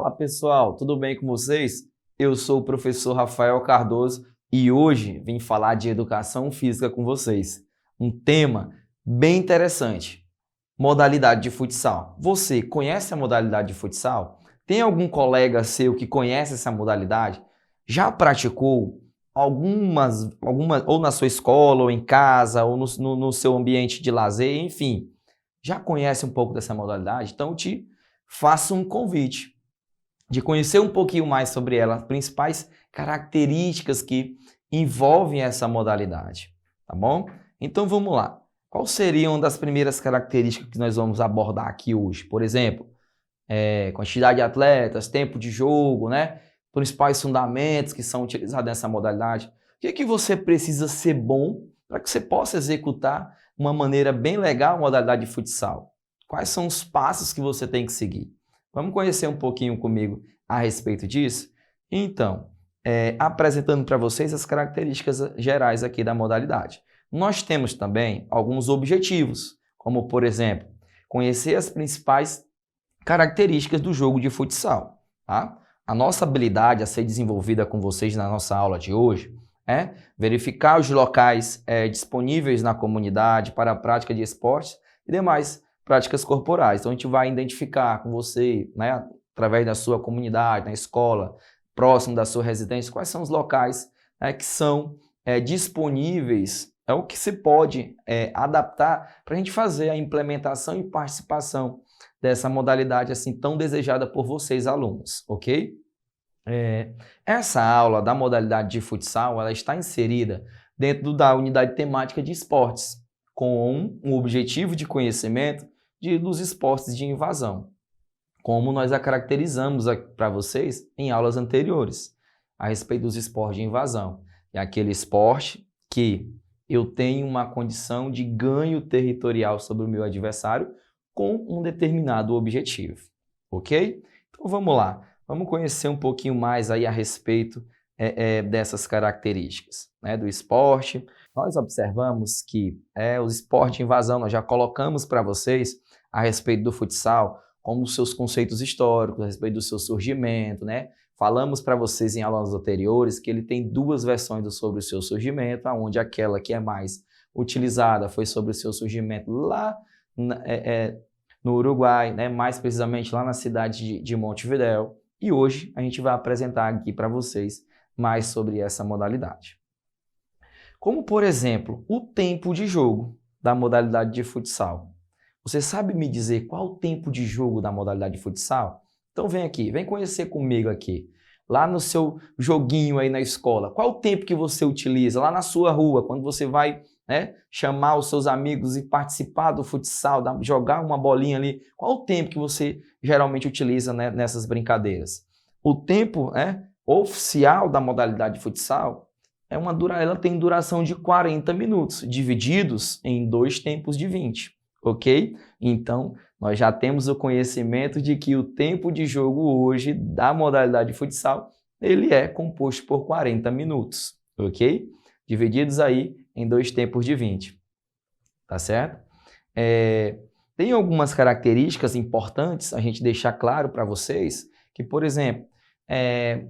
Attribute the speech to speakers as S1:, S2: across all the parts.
S1: Fala pessoal, tudo bem com vocês? Eu sou o professor Rafael Cardoso e hoje vim falar de educação física com vocês. Um tema bem interessante, modalidade de futsal. Você conhece a modalidade de futsal? Tem algum colega seu que conhece essa modalidade? Já praticou algumas ou na sua escola, ou em casa, ou no seu ambiente de lazer, enfim. Já conhece um pouco dessa modalidade? Então eu te faço um convite de conhecer um pouquinho mais sobre ela, as principais características que envolvem essa modalidade, tá bom? Então vamos lá. Qual seria uma das primeiras características que nós vamos abordar aqui hoje? Por exemplo, quantidade de atletas, tempo de jogo, né? Principais fundamentos que são utilizados nessa modalidade. O que você precisa ser bom para que você possa executar de uma maneira bem legal a modalidade de futsal? Quais são os passos que você tem que seguir? Vamos conhecer um pouquinho comigo a respeito disso? Então, apresentando para vocês as características gerais aqui da modalidade. Nós temos também alguns objetivos, como por exemplo, conhecer as principais características do jogo de futsal. Tá? A nossa habilidade a ser desenvolvida com vocês na nossa aula de hoje é verificar os locais disponíveis na comunidade para a prática de esportes e demais práticas corporais. Então a gente vai identificar com você, né, através da sua comunidade, na escola, próximo da sua residência, quais são os locais que são disponíveis, o que se pode adaptar para a gente fazer a implementação e participação dessa modalidade assim tão desejada por vocês, alunos, ok? Essa aula da modalidade de futsal, ela está inserida dentro da unidade temática de esportes, com um objetivo de conhecimento dos esportes de invasão, como nós a caracterizamos para vocês em aulas anteriores, a respeito dos esportes de invasão. É aquele esporte que eu tenho uma condição de ganho territorial sobre o meu adversário com um determinado objetivo, ok? Então vamos lá, vamos conhecer um pouquinho mais aí a respeito dessas características, né, do esporte. Nós observamos que os esportes de invasão, nós já colocamos para vocês a respeito do futsal, como os seus conceitos históricos, a respeito do seu surgimento, né? Falamos para vocês em aulas anteriores que ele tem duas versões sobre o seu surgimento, onde aquela que é mais utilizada foi sobre o seu surgimento lá no Uruguai, né? Mais precisamente lá na cidade de Montevidéu. E hoje a gente vai apresentar aqui para vocês mais sobre essa modalidade. Como, por exemplo, o tempo de jogo da modalidade de futsal. Você sabe me dizer qual o tempo de jogo da modalidade de futsal? Então vem aqui, vem conhecer comigo aqui. Lá no seu joguinho aí na escola, qual o tempo que você utiliza? Lá na sua rua, quando você vai chamar os seus amigos e participar do futsal, jogar uma bolinha ali, qual o tempo que você geralmente utiliza, né, nessas brincadeiras? O tempo oficial da modalidade de futsal ela tem duração de 40 minutos, divididos em 2 tempos de 20, ok? Então, nós já temos o conhecimento de que o tempo de jogo hoje da modalidade de futsal, ele é composto por 40 minutos, ok? Divididos aí em 2 tempos de 20, tá certo? Tem algumas características importantes a gente deixar claro para vocês, que, por exemplo,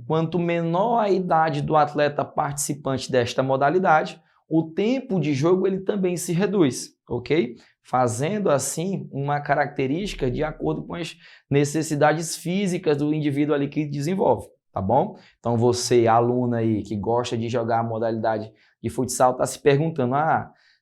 S1: quanto menor a idade do atleta participante desta modalidade, o tempo de jogo ele também se reduz, ok? Fazendo assim uma característica de acordo com as necessidades físicas do indivíduo ali que desenvolve, tá bom? Então você, aluno aí que gosta de jogar a modalidade de futsal, está se perguntando,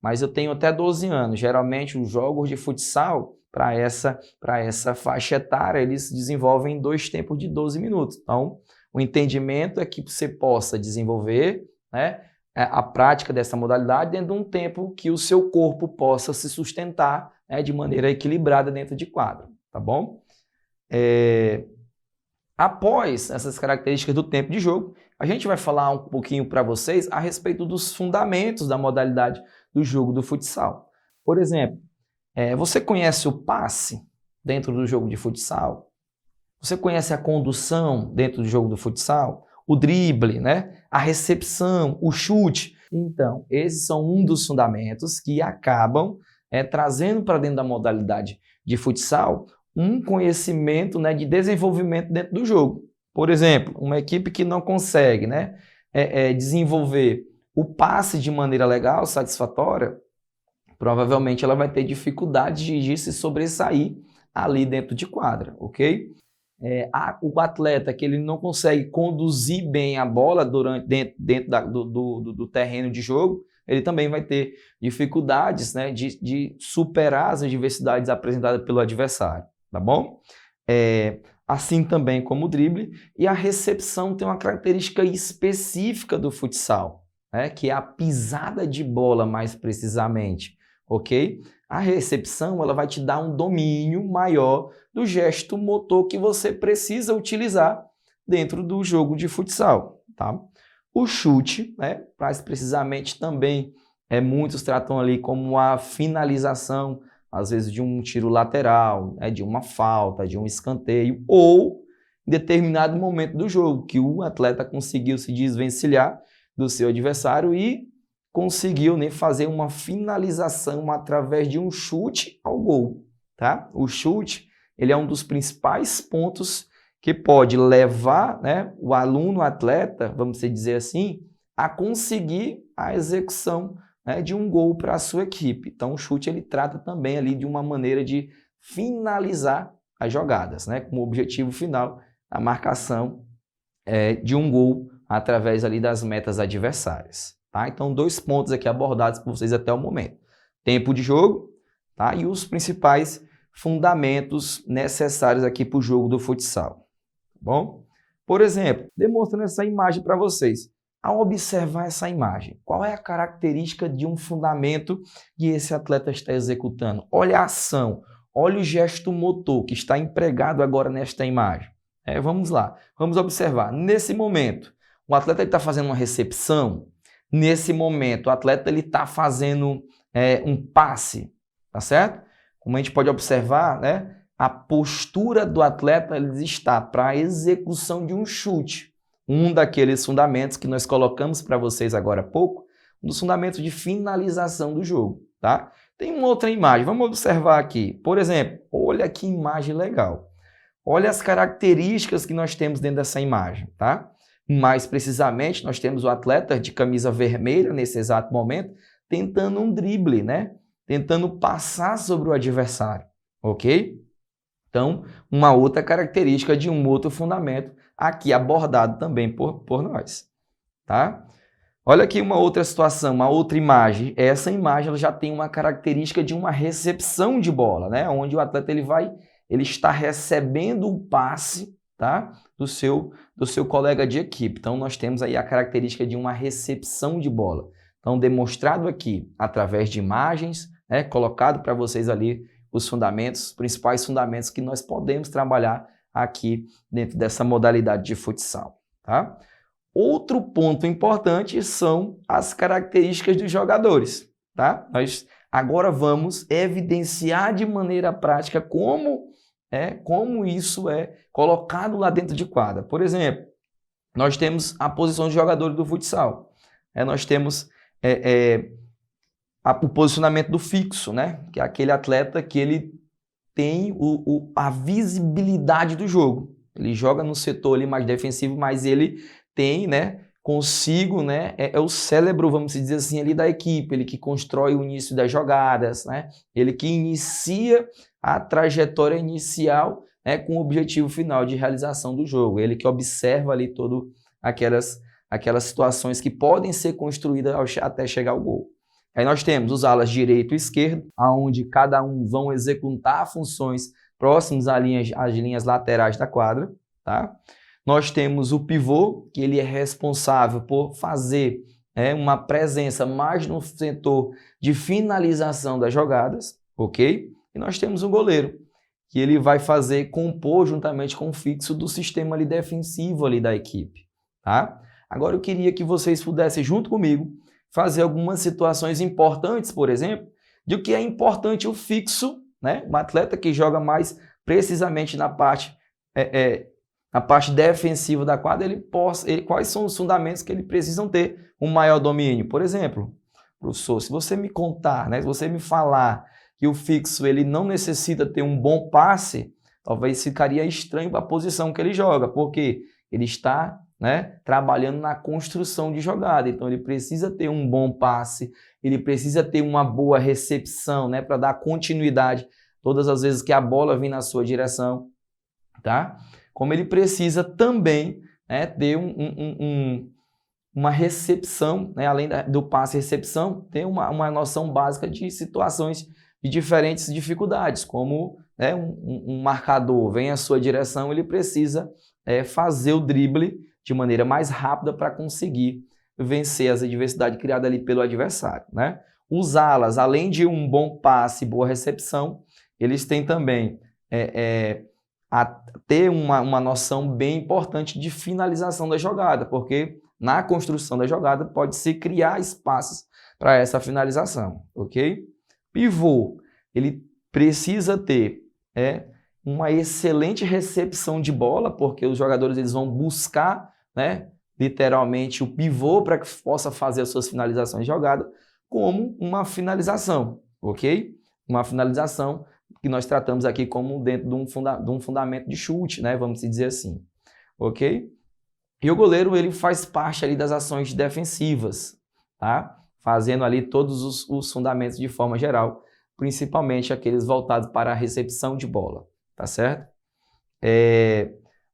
S1: mas eu tenho até 12 anos, geralmente os jogos de futsal para essa faixa etária, eles desenvolvem 2 tempos de 12 minutos. Então, o entendimento é que você possa desenvolver a prática dessa modalidade dentro de um tempo que o seu corpo possa se sustentar de maneira equilibrada dentro de quadro, tá bom? Após essas características do tempo de jogo, a gente vai falar um pouquinho para vocês a respeito dos fundamentos da modalidade do jogo do futsal. Por exemplo, você conhece o passe dentro do jogo de futsal? Você conhece a condução dentro do jogo do futsal? O drible, né? A recepção, o chute? Então, esses são um dos fundamentos que acabam trazendo para dentro da modalidade de futsal um conhecimento, né, de desenvolvimento dentro do jogo. Por exemplo, uma equipe que não consegue, né, desenvolver o passe de maneira legal, satisfatória, provavelmente ela vai ter dificuldade de se sobressair ali dentro de quadra, ok? O atleta que ele não consegue conduzir bem a bola dentro do terreno de jogo, ele também vai ter dificuldades, né, de superar as adversidades apresentadas pelo adversário, tá bom? Assim também como o drible, e a recepção tem uma característica específica do futsal, né, que é a pisada de bola mais precisamente, ok? A recepção ela vai te dar um domínio maior do gesto motor que você precisa utilizar dentro do jogo de futsal, tá? O chute, né, mais precisamente também, muitos tratam ali como a finalização, às vezes de um tiro lateral, né, de uma falta, de um escanteio, ou em determinado momento do jogo, que o atleta conseguiu se desvencilhar do seu adversário e conseguiu, né, fazer uma finalização através de um chute ao gol, tá? O chute, ele é um dos principais pontos que pode levar, né, o aluno, o atleta, vamos dizer assim, a conseguir a execução, né, de um gol para a sua equipe. Então, o chute ele trata também ali de uma maneira de finalizar as jogadas, né, com o objetivo final, a marcação de um gol através ali das metas adversárias. Tá? Então, 2 pontos aqui abordados por vocês até o momento. Tempo de jogo, tá? E os principais fundamentos necessários aqui para o jogo do futsal. Tá bom? Por exemplo, demonstrando essa imagem para vocês. Ao observar essa imagem, qual é a característica de um fundamento que esse atleta está executando? Olha a ação, olha o gesto motor que está empregado agora nesta imagem. Vamos lá, vamos observar. Nesse momento, o atleta está fazendo uma recepção. Nesse momento, o atleta está fazendo um passe, tá certo? Como a gente pode observar, né, a postura do atleta ele está para a execução de um chute. Um daqueles fundamentos que nós colocamos para vocês agora há pouco, um dos fundamentos de finalização do jogo, tá? Tem uma outra imagem, vamos observar aqui. Por exemplo, olha que imagem legal. Olha as características que nós temos dentro dessa imagem, tá? Mais precisamente, nós temos o atleta de camisa vermelha nesse exato momento, tentando um drible, né? Tentando passar sobre o adversário, ok? Então, uma outra característica de um outro fundamento aqui abordado também por nós, tá? Olha aqui uma outra situação, uma outra imagem. Essa imagem ela já tem uma característica de uma recepção de bola, né? Onde o atleta ele está recebendo o passe, tá? do seu colega de equipe. Então, nós temos aí a característica de uma recepção de bola. Então, demonstrado aqui através de imagens, né? Colocado para vocês ali os fundamentos, os principais fundamentos que nós podemos trabalhar aqui dentro dessa modalidade de futsal, tá? Outro ponto importante são as características dos jogadores, tá? Nós agora vamos evidenciar de maneira prática como isso é colocado lá dentro de quadra. Por exemplo, nós temos a posição de jogadores do futsal. Nós temos o posicionamento do fixo, né? Que é aquele atleta que ele tem a visibilidade do jogo. Ele joga no setor ali mais defensivo, mas ele tem, né, consigo, né, é o cérebro, vamos dizer assim, ali da equipe, ele que constrói o início das jogadas, né? Ele que inicia a trajetória inicial, né, com o objetivo final de realização do jogo. Ele que observa ali todas aquelas situações que podem ser construídas até chegar ao gol. Aí nós temos os alas direito e esquerdo, onde cada um vão executar funções próximas às linhas laterais da quadra, tá? Nós temos o pivô, que ele é responsável por fazer uma presença mais no setor de finalização das jogadas, ok? E nós temos o goleiro, que ele vai compor juntamente com o fixo do sistema ali defensivo ali da equipe, tá? Agora eu queria que vocês pudessem, junto comigo, fazer algumas situações importantes, por exemplo, de que é importante o fixo, né? Um atleta que joga mais precisamente na parte defensiva da quadra, quais são os fundamentos que ele precisa ter um maior domínio. Por exemplo, professor, se você me contar, né, se você me falar que o fixo ele não necessita ter um bom passe, talvez ficaria estranho para a posição que ele joga, porque ele está, né, trabalhando na construção de jogada, então ele precisa ter um bom passe, ele precisa ter uma boa recepção, né, para dar continuidade todas as vezes que a bola vem na sua direção, tá? Como ele precisa também, né, ter uma recepção, né, além do passe e recepção, ter uma noção básica de situações de diferentes dificuldades, como, né, um marcador vem à sua direção, ele precisa fazer o drible de maneira mais rápida para conseguir vencer as adversidades criadas ali pelo adversário, né? Os alas, além de um bom passe e boa recepção, eles têm também ter uma noção bem importante de finalização da jogada, porque na construção da jogada pode-se criar espaços para essa finalização, ok? Pivô, ele precisa ter uma excelente recepção de bola, porque os jogadores eles vão buscar, né, literalmente o pivô para que possa fazer as suas finalizações de jogada como uma finalização, ok? Uma finalização que nós tratamos aqui como dentro de um fundamento de chute, né, vamos dizer assim, ok? E o goleiro ele faz parte ali das ações defensivas, tá? Fazendo ali todos os fundamentos de forma geral, principalmente aqueles voltados para a recepção de bola, tá certo?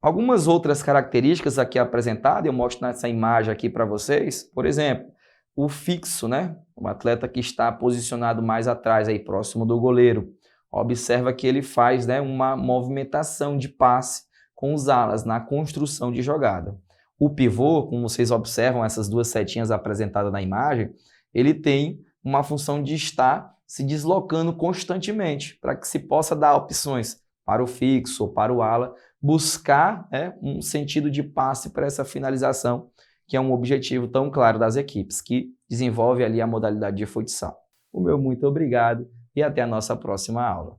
S1: Algumas outras características aqui apresentadas, eu mostro nessa imagem aqui para vocês, por exemplo, o fixo, né? O atleta que está posicionado mais atrás, aí próximo do goleiro, observa que ele faz, né, uma movimentação de passe com os alas na construção de jogada. O pivô, como vocês observam essas duas setinhas apresentadas na imagem, ele tem uma função de estar se deslocando constantemente para que se possa dar opções para o fixo ou para o ala, buscar um sentido de passe para essa finalização, que é um objetivo tão claro das equipes, que desenvolve ali a modalidade de futsal. O meu muito obrigado e até a nossa próxima aula.